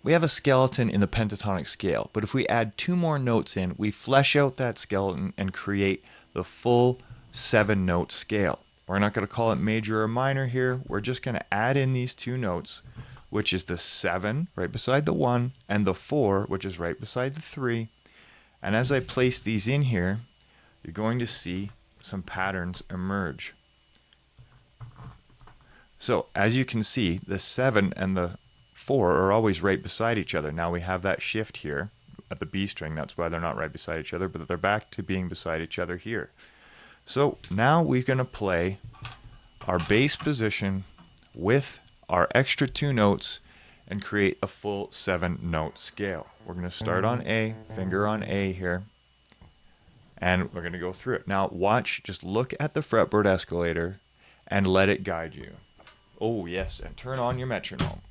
we have a skeleton in the pentatonic scale, but if we add 2 more notes in, we flesh out that skeleton and create the full 7-note scale. We're not going to call it major or minor here. We're just going to add in these 2 notes, which is the 7 right beside the 1 and the 4, which is right beside the 3. And as I place these in here, you're going to see some patterns emerge. So as you can see, the 7 and the 4 are always right beside each other. Now we have that shift here at the B string. That's why they're not right beside each other, but they're back to being beside each other here. So now we're going to play our bass position with our extra 2 notes and create a full 7-note scale. We're going to start on A, finger on A here, and we're going to go through it. Now watch, just look at the fretboard escalator and let it guide you. Oh yes, and turn on your metronome.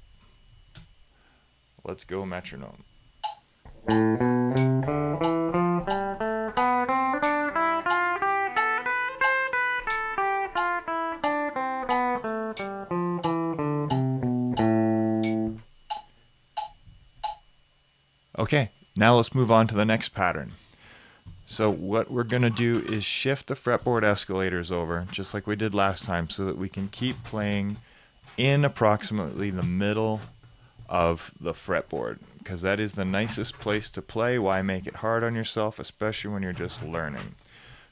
Let's go metronome. Okay, now let's move on to the next pattern. So what we're going to do is shift the fretboard escalators over, just like we did last time, so that we can keep playing in approximately the middle of the fretboard, because that is the nicest place to play. Why make it hard on yourself, especially when you're just learning?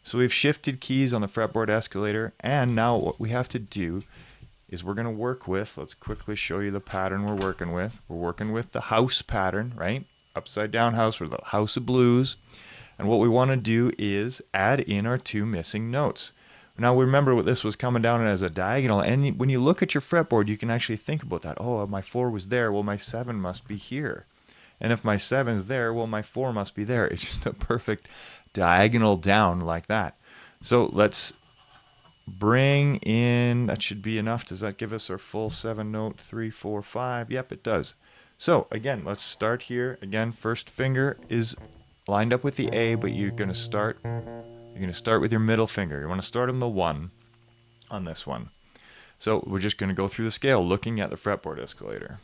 So we've shifted keys on the fretboard escalator, and now what we have to do is we're going to work with, let's quickly show you the pattern we're working with. We're working with the house pattern, right? Upside down house, or the house of blues. And what we want to do is add in our 2 missing notes. Now remember, what this was coming down as a diagonal, and when you look at your fretboard, you can actually think about that. Oh, my 4 was there, well my 7 must be here. And if my 7's there, well my 4 must be there. It's just a perfect diagonal down like that. So let's bring in, that should be enough. Does that give us our full 7-note? 3, 4, 5. Yep, it does. So again, let's start here. Again, first finger is lined up with the A, but you're going to start with your middle finger. You want to start on the 1 on this one. So we're just going to go through the scale looking at the fretboard escalator.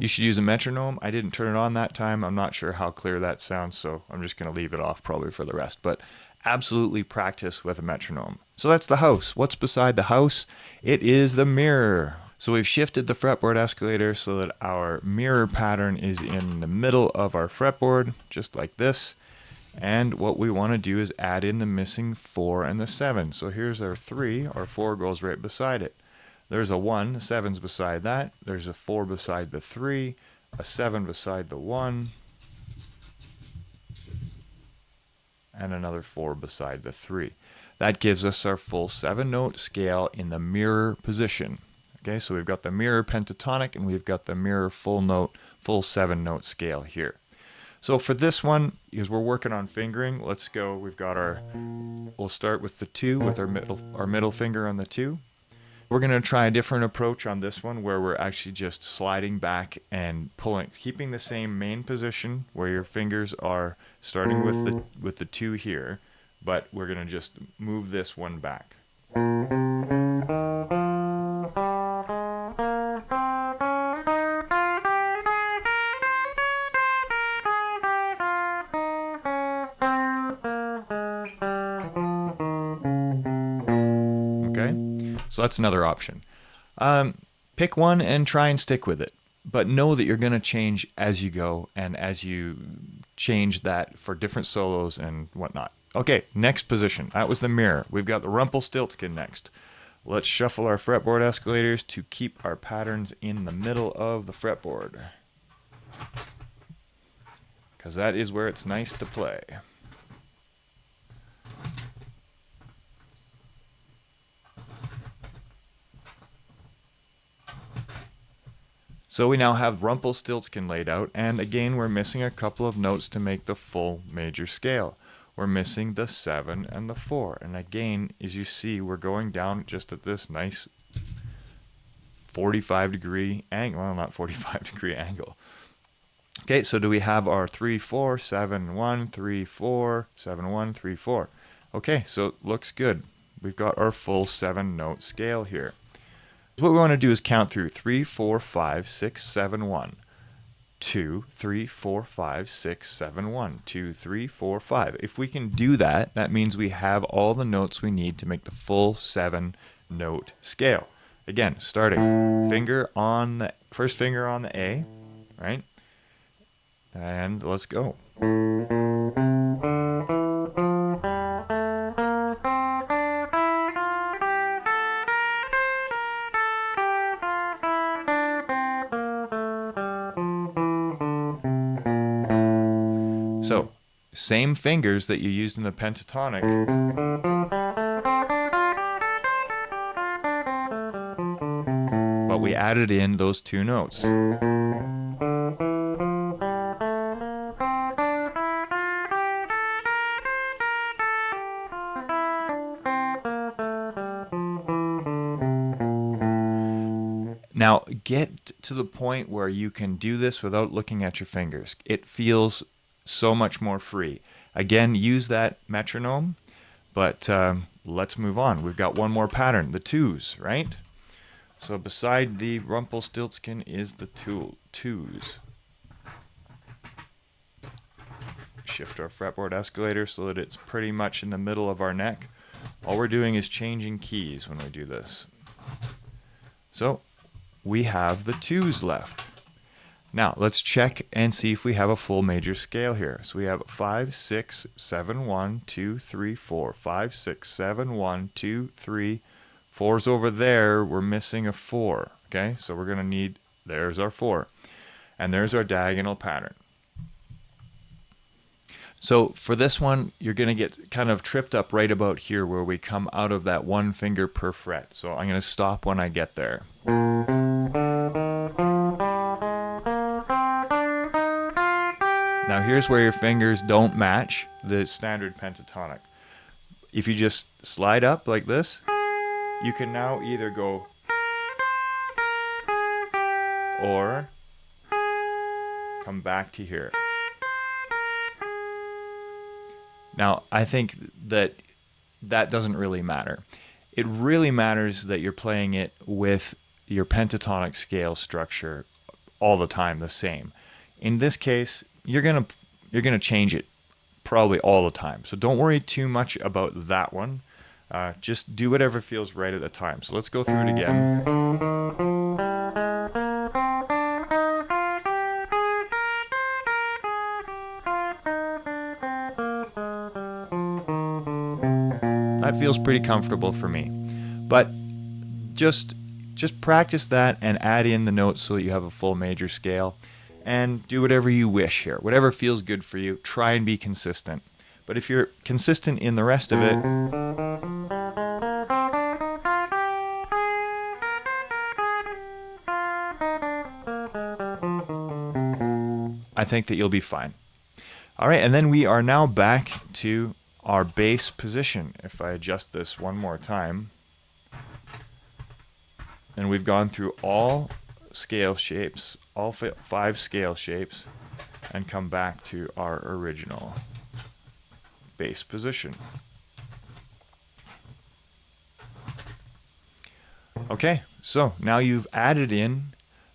You should use a metronome. I didn't turn it on that time. I'm not sure how clear that sounds, so I'm just going to leave it off probably for the rest. But absolutely practice with a metronome. So that's the house. What's beside the house? It is the mirror. So we've shifted the fretboard escalator so that our mirror pattern is in the middle of our fretboard, just like this. And what we want to do is add in the missing 4 and the 7. So here's our 3. Our 4 goes right beside it. There's a 1, the 7's beside that. There's a 4 beside the 3, a 7 beside the 1, and another 4 beside the 3. That gives us our full 7-note scale in the mirror position. Okay, so we've got the mirror pentatonic and we've got the mirror full 7-note scale here. So for this one, because we're working on fingering, let's go. We'll start with the 2 with our middle finger on the 2. We're going to try a different approach on this one, where we're actually just sliding back and pulling, keeping the same main position where your fingers are starting with the 2 here, but we're going to just move this one back. Okay, so that's another option. Pick one and try and stick with it, but know that you're going to change as you go and as you change that for different solos and whatnot. Okay, next position. That was the mirror. We've got the Rumpelstiltskin next. Let's shuffle our fretboard escalators to keep our patterns in the middle of the fretboard, because that is where it's nice to play. So we now have Rumpelstiltskin laid out, and again we're missing a couple of notes to make the full major scale. We're missing the 7 and the 4, and again, as you see, we're going down just at this nice 45-degree angle. Well, not 45-degree angle. Okay, so do we have our 3, 4, 7, 1, 3, 4, 7, 1, 3, 4? Okay, so it looks good. We've got our full 7-note scale here. What we want to do is count through 3, 4, 5, 6, 7, 1. 2, 3, 4, 5, 6, 7, 1. 2, 3, 4, 5. If we can do that, that means we have all the notes we need to make the full 7-note scale. Again, starting first finger on the A, right? And let's go. So, same fingers that you used in the pentatonic. But we added in those 2 notes. Now, get to the point where you can do this without looking at your fingers. It feels so much more free. Again, use that metronome, but let's move on. We've got one more pattern, the 2s, right? So beside the Rumpelstiltskin is the 2s. Shift our fretboard escalator so that it's pretty much in the middle of our neck. All we're doing is changing keys when we do this. So we have the 2s left. Now let's check and see if we have a full major scale here. So we have 5, 6, 7, 1, 2, 3, 4. 5, 6, 7, 1, 2, 3. 4's over there. We're missing a 4. Okay, so we're going to need, there's our 4. And there's our diagonal pattern. So for this one, you're going to get kind of tripped up right about here where we come out of that 1 finger per fret. So I'm going to stop when I get there. Now here's where your fingers don't match the standard pentatonic. If you just slide up like this, you can now either go or come back to here. Now, I think that doesn't really matter. It really matters that you're playing it with your pentatonic scale structure all the time the same. In this case, you're gonna change it probably all the time. So don't worry too much about that one. Just do whatever feels right at the time. So let's go through it again. That feels pretty comfortable for me. But just practice that and add in the notes so that you have a full major scale. And do whatever you wish here. Whatever feels good for you. Try and be consistent. But if you're consistent in the rest of it, I think that you'll be fine. All right, and then we are now back to our bass position. If I adjust this one more time, and we've gone through all scale shapes, all 5 scale shapes, and come back to our original bass position. Okay, so now you've added in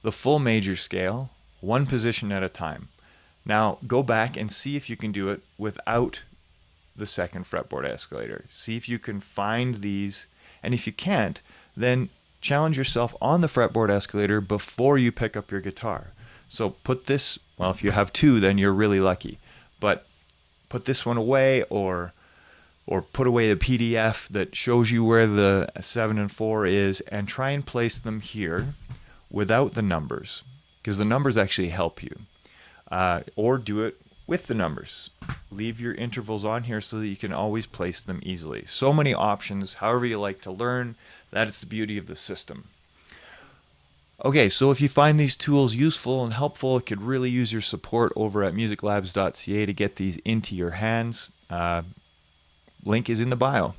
the full major scale, 1 position at a time. Now go back and see if you can do it without the 2nd fretboard escalator. See if you can find these, and if you can't, then challenge yourself on the fretboard escalator before you pick up your guitar. So put this, well, if you have 2, then you're really lucky. But put this one away, or put away the PDF that shows you where the 7 and 4 is, and try and place them here without the numbers, because the numbers actually help you. Or do it with the numbers. Leave your intervals on here so that you can always place them easily. So many options, however you like to learn. That is the beauty of the system. Okay, so if you find these tools useful and helpful, it could really use your support over at musiclabs.ca to get these into your hands. Link is in the bio.